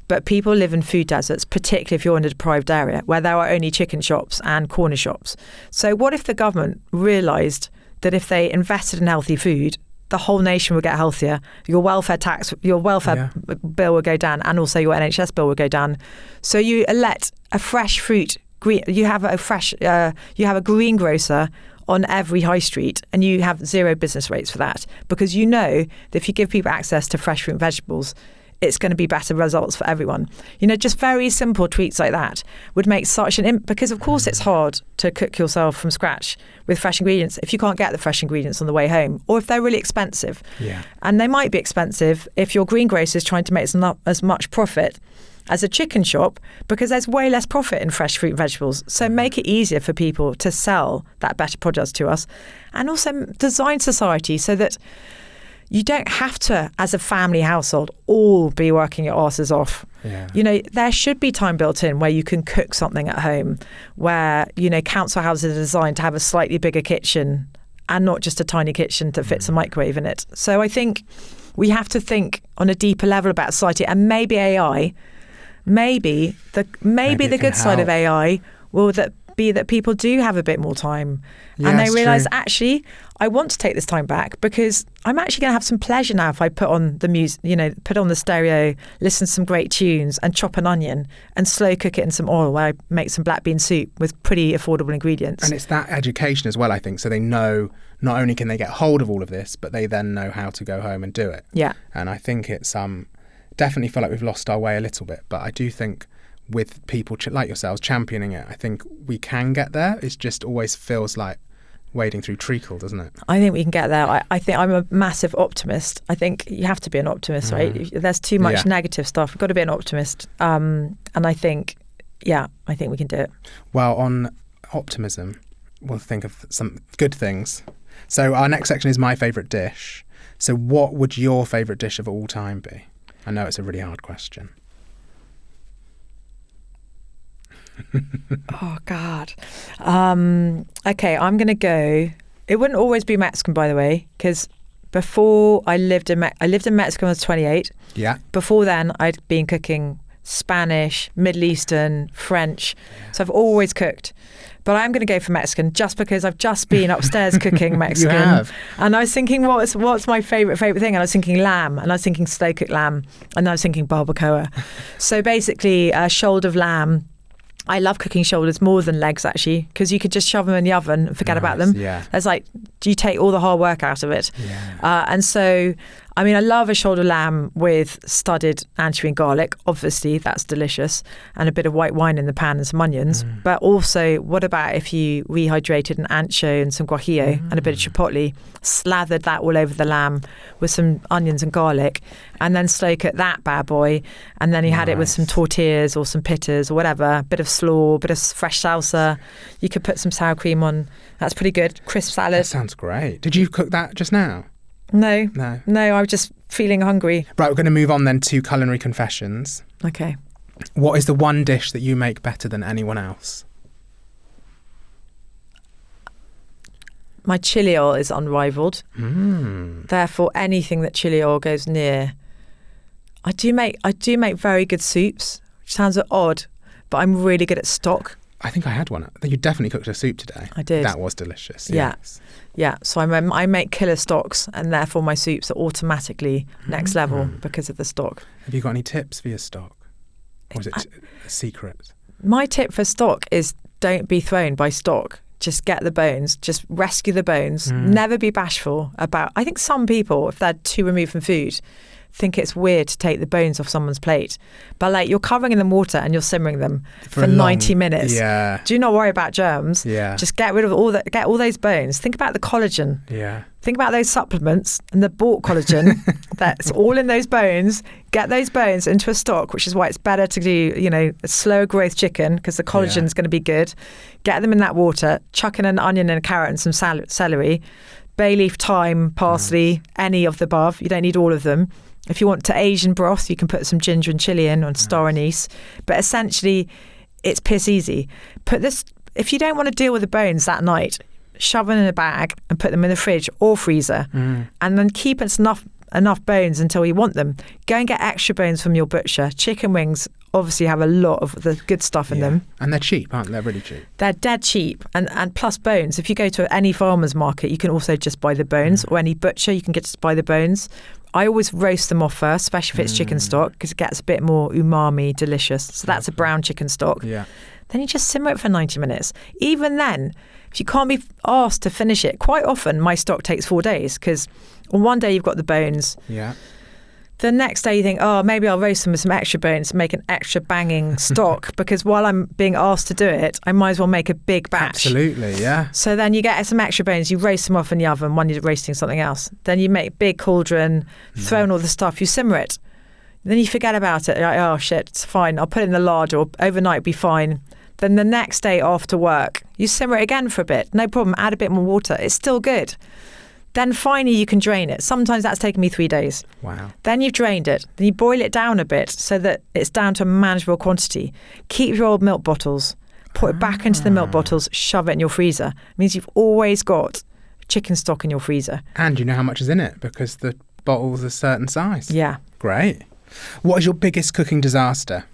but people live in food deserts, particularly if you're in a deprived area where there are only chicken shops and corner shops. So what if the government realised that if they invested in healthy food, the whole nation would get healthier? Your welfare bill would go down, and also your NHS bill would go down. So you let a fresh fruit, you have a greengrocer on every high street, and you have zero business rates for that, because you know that if you give people access to fresh fruit and vegetables, it's going to be better results for everyone. You know, just very simple tweaks like that would make such because of course it's hard to cook yourself from scratch with fresh ingredients if you can't get the fresh ingredients on the way home, or if they're really expensive. Yeah. And they might be expensive if your greengrocer is trying to make as much profit as a chicken shop, because there's way less profit in fresh fruit and vegetables. So make it easier for people to sell that better product to us, and also design society so that you don't have to, as a family household, all be working your asses off. Yeah. You know, there should be time built in where you can cook something at home, where, you know, council houses are designed to have a slightly bigger kitchen and not just a tiny kitchen that fits a microwave in it. So I think we have to think on a deeper level about society, and maybe AI. Maybe the good side of AI will be that people do have a bit more time, and they realise, actually, I want to take this time back because I'm actually going to have some pleasure now if I put on the music, you know, put on the stereo, listen to some great tunes, and chop an onion and slow cook it in some oil where I make some black bean soup with pretty affordable ingredients. And it's that education as well, I think, so they know not only can they get hold of all of this, but they then know how to go home and do it. Yeah. And I think it's definitely feel like we've lost our way a little bit, but I do think with people like yourselves championing it, I think we can get there. It just always feels like wading through treacle, doesn't it? I think we can get there. I think I'm a massive optimist. I think you have to be an optimist, right? There's too much negative stuff. We've got to be an optimist. And I think we can do it. Well, on optimism, we'll think of some good things. So our next section is my favourite dish. So what would your favourite dish of all time be? I know it's a really hard question. Oh, God. Okay, I'm going to go. It wouldn't always be Mexican, by the way, because before I lived in Mexico when I was 28. Yeah. Before then, I'd been cooking Spanish, Middle Eastern, French. So I've always cooked. But I'm going to go for Mexican just because I've just been upstairs cooking Mexican. You have. And I was thinking, what's my favourite thing? And I was thinking lamb, and I was thinking slow cooked lamb, and I was thinking barbacoa. So basically, a shoulder of lamb. I love cooking shoulders more than legs, actually, because you could just shove them in the oven and forget about them. Yeah. There's you take all the hard work out of it. Yeah. And so, I mean, I love a shoulder lamb with studded anchovy and garlic. Obviously, that's delicious. And a bit of white wine in the pan and some onions. But also, what about if you rehydrated an ancho and some guajillo and a bit of chipotle, slathered that all over the lamb with some onions and garlic, and then slow cook that bad boy. And then you had it with some tortillas or some pittas or whatever, a bit of slaw, a bit of fresh salsa. You could put some sour cream on. That's pretty good. Crisp salad. That sounds great. Did you cook that just now? No, I was just feeling hungry. Right, we're going to move on then to culinary confessions. Okay. What is the one dish that you make better than anyone else? My chili oil is unrivaled. Therefore, anything that chili oil goes near. I do make very good soups, which sounds odd, but I'm really good at stock. I think I had one. You definitely cooked a soup today. I did. That was delicious. Yeah. Yes. Yeah. So I make killer stocks, and therefore my soups are automatically next level because of the stock. Have you got any tips for your stock? Or is it a secret? My tip for stock is don't be thrown by stock. Just get the bones. Just rescue the bones. Never be bashful about... I think some people, if they're too removed from food, think it's weird to take the bones off someone's plate. But like, you're covering them in water and you're simmering them for 90 minutes. Yeah. Do not worry about germs. Yeah. Just get rid of get all those bones. Think about the collagen. Yeah. Think about those supplements and the bought collagen that's all in those bones. Get those bones into a stock, which is why it's better to do, a slow growth chicken because the collagen is going to be good. Get them in that water, chuck in an onion and a carrot and some celery, bay leaf, thyme, parsley, any of the above. You don't need all of them. If you want to Asian broth, you can put some ginger and chili in on star anise. But essentially, it's piss easy. If you don't want to deal with the bones that night, shove them in a bag and put them in the fridge or freezer, and then keep enough bones until you want them. Go and get extra bones from your butcher. Chicken wings obviously have a lot of the good stuff in them. And they're cheap, aren't they? They're really cheap. They're dead cheap. And plus bones. If you go to any farmer's market, you can also just buy the bones, or any butcher, you can just buy the bones. I always roast them off first, especially if it's chicken stock, because it gets a bit more umami, delicious. So that's a brown chicken stock. Yeah. Then you just simmer it for 90 minutes. Even then, if you can't be asked to finish it, quite often my stock takes 4 days, because on one day you've got the bones. Yeah. The next day you think, oh, maybe I'll roast them with some extra bones and make an extra banging stock, because while I'm being asked to do it, I might as well make a big batch. Absolutely, yeah. So then you get some extra bones, you roast them off in the oven when you're roasting something else. Then you make a big cauldron, throw in all the stuff, you simmer it. Then you forget about it. You're like, oh shit, it's fine. I'll put it in the larder, or overnight be fine. Then the next day after work, you simmer it again for a bit. No problem, add a bit more water. It's still good. Then finally you can drain it. Sometimes that's taken me 3 days. Wow. Then you've drained it. Then you boil it down a bit so that it's down to a manageable quantity. Keep your old milk bottles. Put it back into the milk bottles. Shove it in your freezer. It means you've always got chicken stock in your freezer. And you know how much is in it because the bottle's a certain size. Yeah. Great. What is your biggest cooking disaster?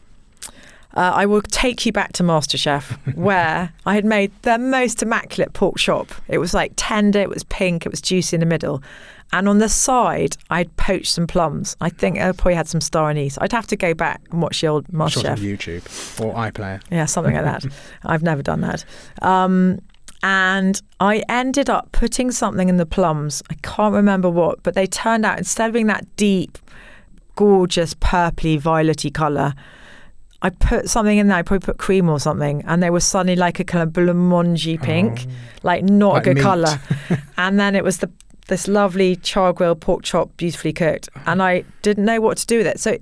I will take you back to MasterChef, where I had made the most immaculate pork chop. It was like tender, it was pink, it was juicy in the middle. And on the side, I'd poached some plums. I think I probably had some star anise. I'd have to go back and watch the old MasterChef. Shot on YouTube or iPlayer. Yeah, something like that. I've never done that. And I ended up putting something in the plums. I can't remember what, but they turned out, instead of being that deep, gorgeous, purpley, violety colour, I put something in there. I probably put cream or something, and they were suddenly like a kind of blancmange pink, like not like a good meat. colour. And then it was this lovely char-grilled pork chop, beautifully cooked, and I didn't know what to do with it. So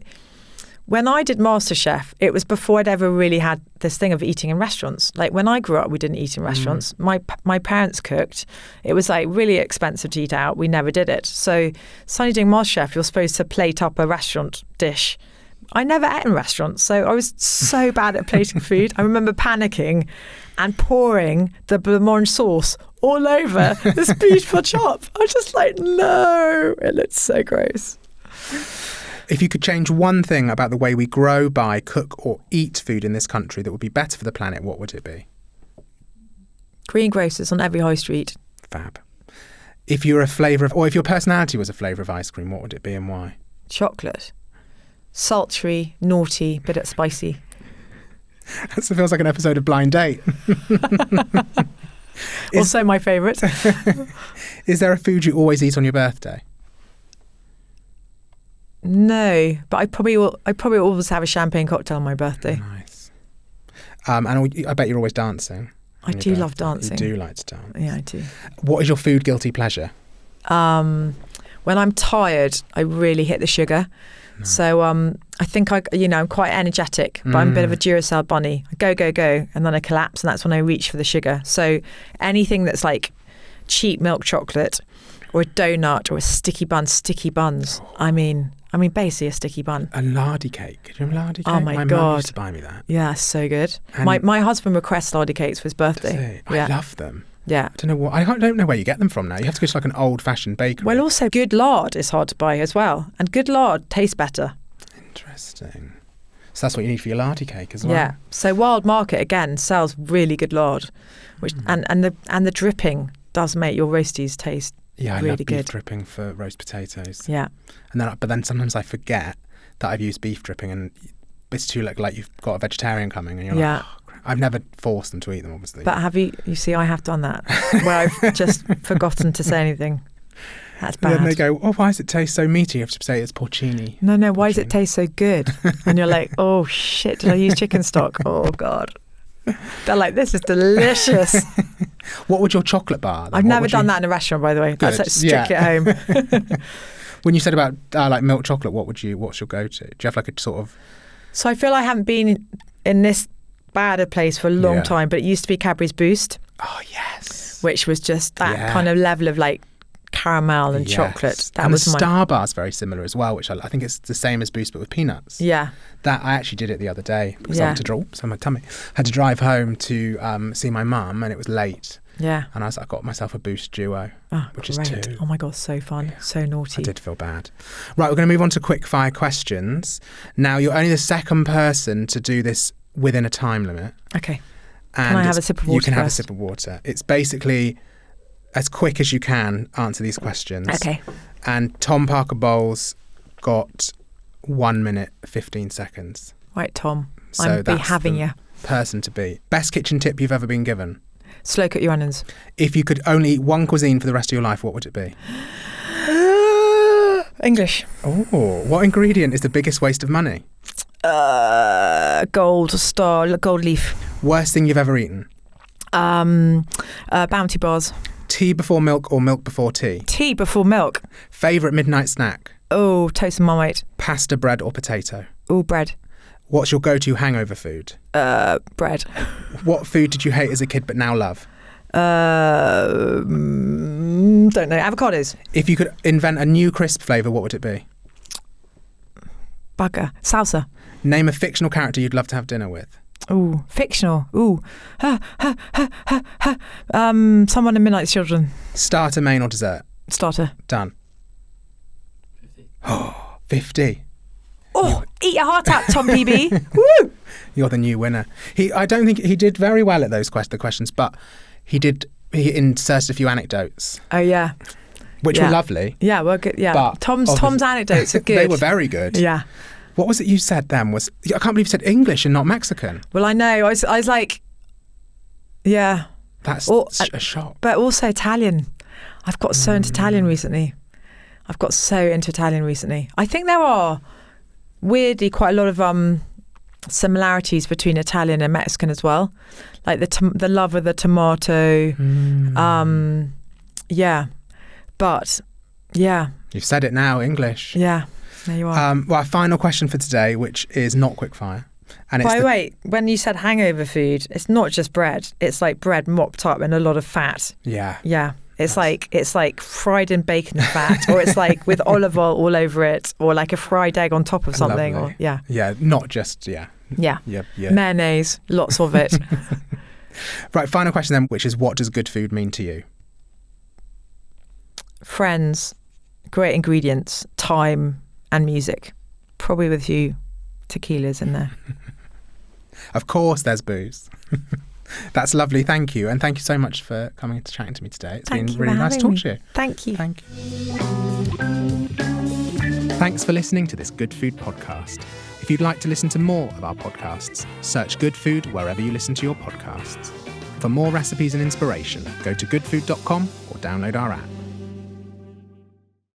when I did MasterChef, it was before I'd ever really had this thing of eating in restaurants. Like when I grew up, we didn't eat in restaurants. My parents cooked. It was like really expensive to eat out. We never did it. So suddenly doing MasterChef, you're supposed to plate up a restaurant dish. I never ate in restaurants, so I was so bad at plating food. I remember panicking and pouring the blancmange sauce all over this beautiful chop. I was just like, no, it looked so gross. If you could change one thing about the way we grow, buy, cook or eat food in this country that would be better for the planet, what would it be? Greengrocers on every high street. Fab. If you were a flavour of, or if your personality was a flavour of ice cream, what would it be and why? Chocolate. Sultry, naughty, but it's spicy. That feels like an episode of Blind Date. Also my favourite. Is there a food you always eat on your birthday? No, but I probably always have a champagne cocktail on my birthday. Nice. And I bet you're always dancing. I do love dancing. You do like to dance. Yeah, I do. What is your food guilty pleasure? When I'm tired, I really hit the sugar. No. So I think I'm quite energetic, but I'm a bit of a Duracell bunny. I go, and then I collapse, and that's when I reach for the sugar. So anything that's like cheap milk chocolate or a donut or a sticky buns. Oh. I mean, basically a sticky bun. A lardy cake. Do you remember lardy cake? Oh my God. Mum used to buy me that. Yeah, so good. My husband requests lardy cakes for his birthday. I love them. Yeah. I don't know where you get them from now. You have to go to like an old-fashioned bakery. Well, also good lard is hard to buy as well. And good lard tastes better. Interesting. So that's what you need for your lardy cake as well. Yeah. So Wild Market again sells really good lard, which and the dripping does make your roasties taste Yeah, I really love beef good. dripping for roast potatoes. Yeah. But then sometimes I forget that I've used beef dripping, and it's too like you've got a vegetarian coming, and you're like, oh, crap. I've never forced them to eat them, obviously. But have you? You see, I have done that where I've just forgotten to say anything. That's bad. Then they go, oh, why does it taste so meaty? You have to say it's porcini. No, why does it taste so good? And you're like, oh shit, did I use chicken stock? Oh God. They're like, this is delicious. What would your chocolate bar? I've never done that in a restaurant, by the way. That's like strictly at home. When you said about like milk chocolate, what's your go-to? Do you have like a sort of... So I feel I haven't been in this bad a place for a long time, but it used to be Cadbury's Boost. Oh, yes. Which was just that kind of level of like caramel and chocolate. That was the Star Bar's very similar as well, which I think it's the same as Boost but with peanuts. Yeah. That I actually did it the other day because I had to drive home to see my mum, and it was late. Yeah. And I got myself a Boost Duo, which is 2. Oh my God, so fun. So naughty. I did feel bad. Right, we're going to move on to Quickfire Questions. Now, you're only the second person to do this within a time limit. Okay. And can I have a sip of water? You can have a sip of water. It's basically as quick as you can answer these questions. Okay. And Tom Parker Bowles got 1 minute 15 seconds. Right, Tom. So I'm that's having the you. Person to beat. Best kitchen tip you've ever been given? Slow cook your onions. If you could only eat one cuisine for the rest of your life, what would it be? English. Oh, what ingredient is the biggest waste of money? Gold leaf. Worst thing you've ever eaten? Bounty bars. Tea before milk or milk before tea? Tea before milk. Favourite midnight snack? Oh, toast and marmite. Pasta, bread or potato? Oh, bread. What's your go-to hangover food? Bread. What food did you hate as a kid but now love? Don't know. Avocados. If you could invent a new crisp flavour, what would it be? Bugger. Salsa. Name a fictional character you'd love to have dinner with. Ooh, fictional. Ooh. Someone in Midnight Children. Starter, main or dessert? Starter. Done. 50. Oh, 50. Oh, eat a heart out, Tom PB. Woo! You're the new winner. I don't think he did very well at the questions, but he inserted a few anecdotes. Oh yeah. Which were lovely. Yeah, well good. Yeah. But Tom's anecdotes are good. They were very good. Yeah. What was it you said then? I can't believe you said English and not Mexican. Well, I know. I was like, yeah. That's a shock. But also Italian. I've got so into Italian recently. I think there are weirdly quite a lot of similarities between Italian and Mexican as well. Like the love of the tomato. Yeah. But, yeah. You've said it now, English. Yeah. There you are. Well, our final question for today, which is not quickfire. And by the way, when you said hangover food, it's not just bread. It's like bread mopped up in a lot of fat. Yeah. Yeah. It's like fried in bacon fat, or it's like with olive oil all over it, or like a fried egg on top of something. Lovely. Or yeah. Yeah, not just, yeah. Yeah. Yeah. Mayonnaise, lots of it. Right, final question then, which is what does good food mean to you? Friends, great ingredients, time and music. Probably with a few tequilas in there. Of course there's booze. That's lovely, thank you. And thank you so much for coming and chatting to me today. It's been really nice to talk to you. Thank you. Thank you. Thanks for listening to this Good Food podcast. If you'd like to listen to more of our podcasts, search Good Food wherever you listen to your podcasts. For more recipes and inspiration, go to goodfood.com or download our app.